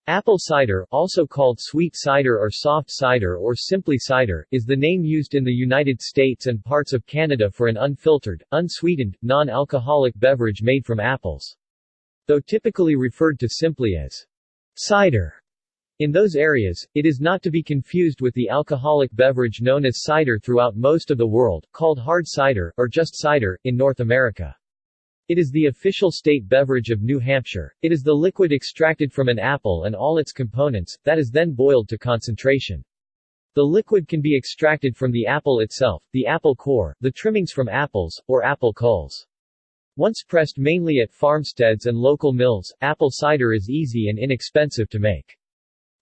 Apple cider, also called sweet cider or soft cider or simply cider, is the name used in the United States and parts of Canada for an unfiltered, unsweetened, non-alcoholic beverage made from apples. Though typically referred to simply as cider in those areas, it is not to be confused with the alcoholic beverage known as cider throughout most of the world, called hard cider, or just cider, in North America. It is the official state beverage of New Hampshire. It is the liquid extracted from an apple and all its components, that is then boiled to concentration. The liquid can be extracted from the apple itself, the apple core, the trimmings from apples, or apple culls. Once pressed mainly at farmsteads and local mills, apple cider is easy and inexpensive to make.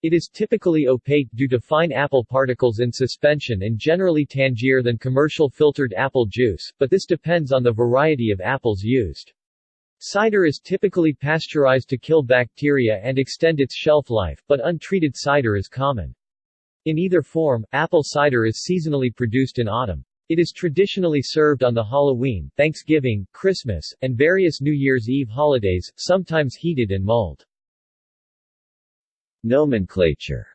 It is typically opaque due to fine apple particles in suspension and generally tangier than commercial filtered apple juice, but this depends on the variety of apples used. Cider is typically pasteurized to kill bacteria and extend its shelf life, but untreated cider is common. In either form, apple cider is seasonally produced in autumn. It is traditionally served on the Halloween, Thanksgiving, Christmas, and various New Year's Eve holidays, sometimes heated and mulled. Nomenclature.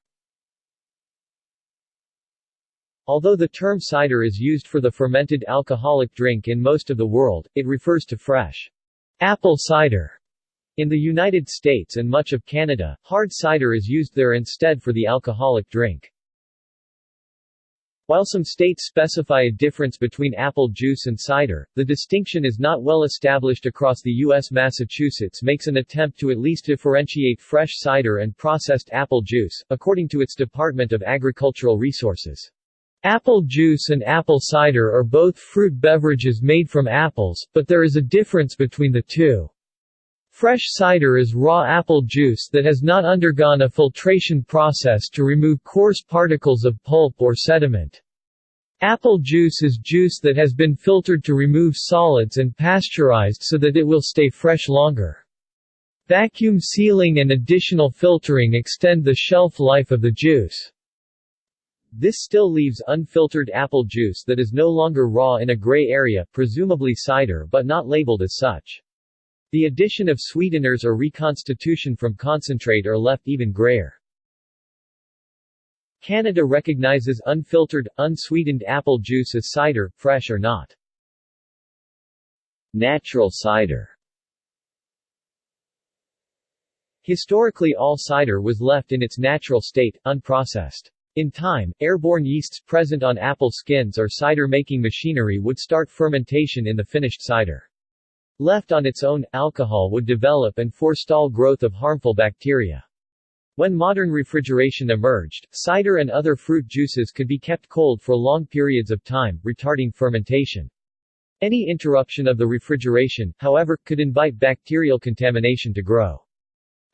Although the term cider is used for the fermented alcoholic drink in most of the world, it refers to fresh apple cider. In the United States and much of Canada, hard cider is used there instead for the alcoholic drink. While some states specify a difference between apple juice and cider, the distinction is not well established across the U.S. Massachusetts makes an attempt to at least differentiate fresh cider and processed apple juice, according to its Department of Agricultural Resources. Apple juice and apple cider are both fruit beverages made from apples, but there is a difference between the two. Fresh cider is raw apple juice that has not undergone a filtration process to remove coarse particles of pulp or sediment. Apple juice is juice that has been filtered to remove solids and pasteurized so that it will stay fresh longer. Vacuum sealing and additional filtering extend the shelf life of the juice. This still leaves unfiltered apple juice that is no longer raw in a gray area, presumably cider but not labeled as such. The addition of sweeteners or reconstitution from concentrate are left even grayer. Canada recognizes unfiltered, unsweetened apple juice as cider, fresh or not. Natural cider. Historically all cider was left in its natural state, unprocessed. In time, airborne yeasts present on apple skins or cider-making machinery would start fermentation in the finished cider. Left on its own, alcohol would develop and forestall growth of harmful bacteria. When modern refrigeration emerged, cider and other fruit juices could be kept cold for long periods of time, retarding fermentation. Any interruption of the refrigeration, however, could invite bacterial contamination to grow.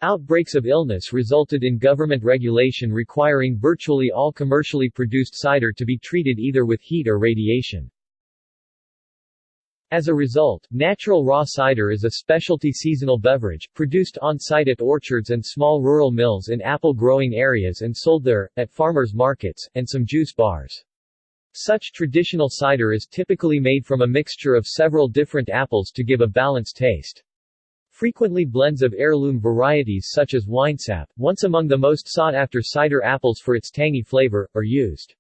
Outbreaks of illness resulted in government regulation requiring virtually all commercially produced cider to be treated either with heat or radiation. As a result, natural raw cider is a specialty seasonal beverage, produced on-site at orchards and small rural mills in apple-growing areas and sold there, at farmers' markets, and some juice bars. Such traditional cider is typically made from a mixture of several different apples to give a balanced taste. Frequently blends of heirloom varieties such as winesap, once among the most sought-after cider apples for its tangy flavor, are used.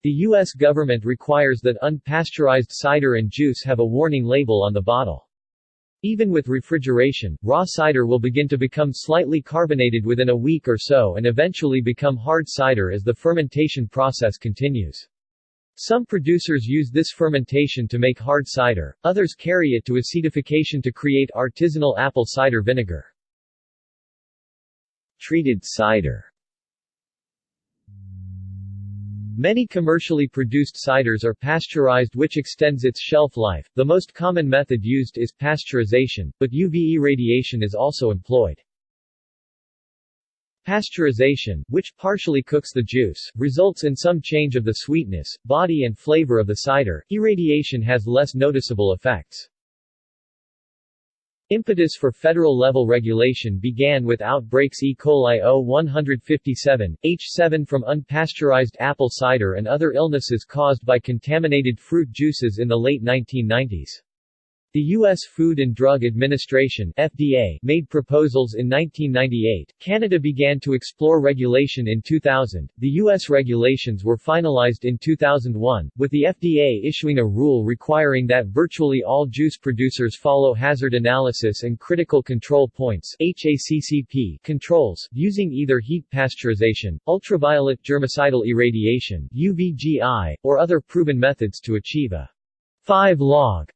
The U.S. government requires that unpasteurized cider and juice have a warning label on the bottle. Even with refrigeration, raw cider will begin to become slightly carbonated within a week or so and eventually become hard cider as the fermentation process continues. Some producers use this fermentation to make hard cider, others carry it to acidification to create artisanal apple cider vinegar. Treated cider. Many commercially produced ciders are pasteurized, which extends its shelf life. The most common method used is pasteurization, but UV irradiation is also employed. Pasteurization, which partially cooks the juice, results in some change of the sweetness, body and flavor of the cider. Irradiation has less noticeable effects. Impetus for federal-level regulation began with outbreaks E. coli O157, H7 from unpasteurized apple cider and other illnesses caused by contaminated fruit juices in the late 1990s. The U.S. Food and Drug Administration (FDA) made proposals in 1998. Canada began to explore regulation in 2000. The U.S. regulations were finalized in 2001, with the FDA issuing a rule requiring that virtually all juice producers follow hazard analysis and critical control points (HACCP) controls, using either heat pasteurization, ultraviolet germicidal irradiation (UVGI), or other proven methods to achieve a 5-log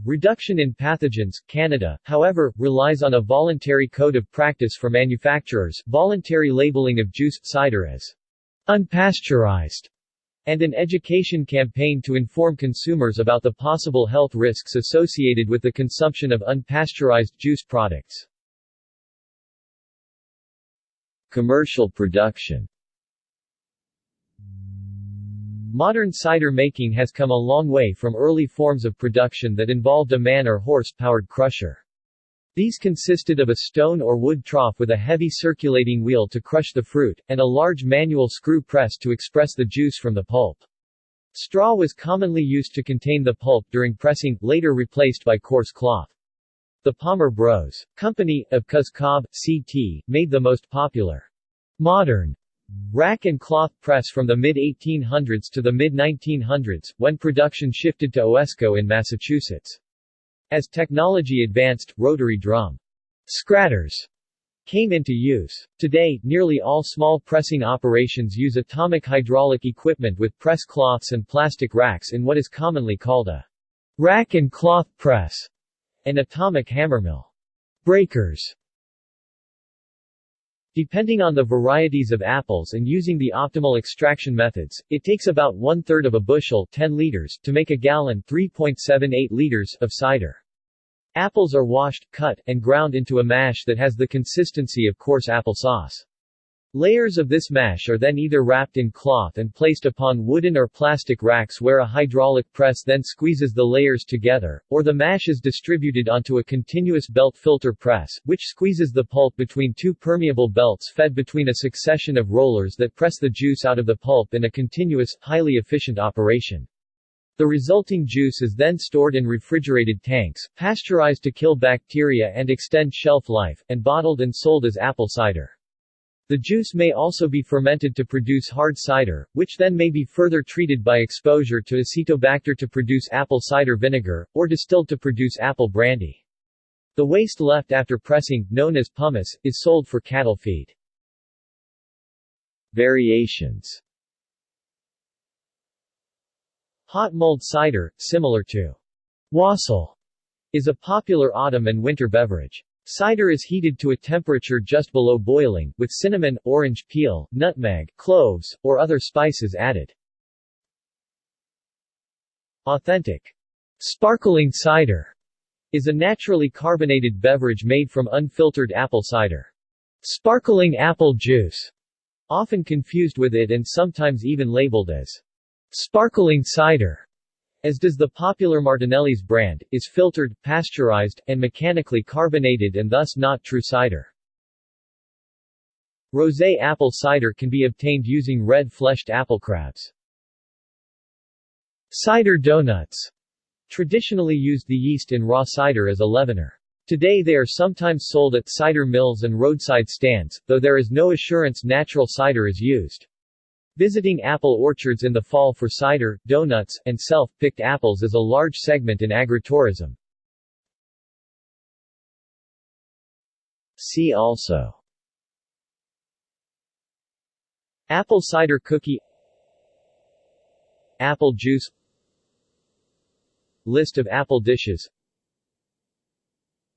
reduction in pathogens. Canada, however, relies on a voluntary code of practice for manufacturers, voluntary labeling of juice, cider as unpasteurized, and an education campaign to inform consumers about the possible health risks associated with the consumption of unpasteurized juice products. Commercial production. Modern cider making has come a long way from early forms of production that involved a man or horse-powered crusher. These consisted of a stone or wood trough with a heavy circulating wheel to crush the fruit, and a large manual screw press to express the juice from the pulp. Straw was commonly used to contain the pulp during pressing, later replaced by coarse cloth. The Palmer Bros. Company, of Cuzcob, CT, made the most popular modern rack and cloth press from the mid-1800s to the mid-1900s, when production shifted to Oesco in Massachusetts. As technology advanced, rotary drum scratters came into use. Today, nearly all small pressing operations use atomic hydraulic equipment with press cloths and plastic racks in what is commonly called a rack and cloth press, an atomic hammermill. Breakers. Depending on the varieties of apples and using the optimal extraction methods, it takes about 1/3 of a bushel 10 liters to make a gallon 3.78 liters of cider. Apples are washed, cut, and ground into a mash that has the consistency of coarse apple sauce. Layers of this mash are then either wrapped in cloth and placed upon wooden or plastic racks where a hydraulic press then squeezes the layers together, or the mash is distributed onto a continuous belt filter press, which squeezes the pulp between two permeable belts fed between a succession of rollers that press the juice out of the pulp in a continuous, highly efficient operation. The resulting juice is then stored in refrigerated tanks, pasteurized to kill bacteria and extend shelf life, and bottled and sold as apple cider. The juice may also be fermented to produce hard cider, which then may be further treated by exposure to acetobacter to produce apple cider vinegar, or distilled to produce apple brandy. The waste left after pressing, known as pumice, is sold for cattle feed. Variations. Hot mulled cider, similar to wassail, is a popular autumn and winter beverage. Cider is heated to a temperature just below boiling, with cinnamon, orange peel, nutmeg, cloves, or other spices added. Authentic sparkling cider is a naturally carbonated beverage made from unfiltered apple cider. Sparkling apple juice, often confused with it and sometimes even labeled as sparkling cider, as does the popular Martinelli's brand, is filtered, pasteurized, and mechanically carbonated and thus not true cider. Rosé apple cider can be obtained using red-fleshed apple crabs. Cider donuts traditionally used the yeast in raw cider as a leavener. Today they are sometimes sold at cider mills and roadside stands, though there is no assurance natural cider is used. Visiting apple orchards in the fall for cider, donuts, and self-picked apples is a large segment in agritourism. See also: apple cider cookie, apple juice, list of apple dishes,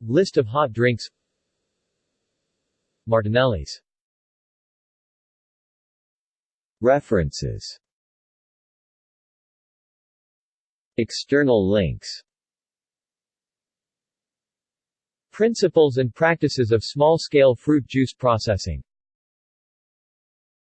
list of hot drinks, Martinelli's. References. External links. Principles and practices of small-scale fruit juice processing.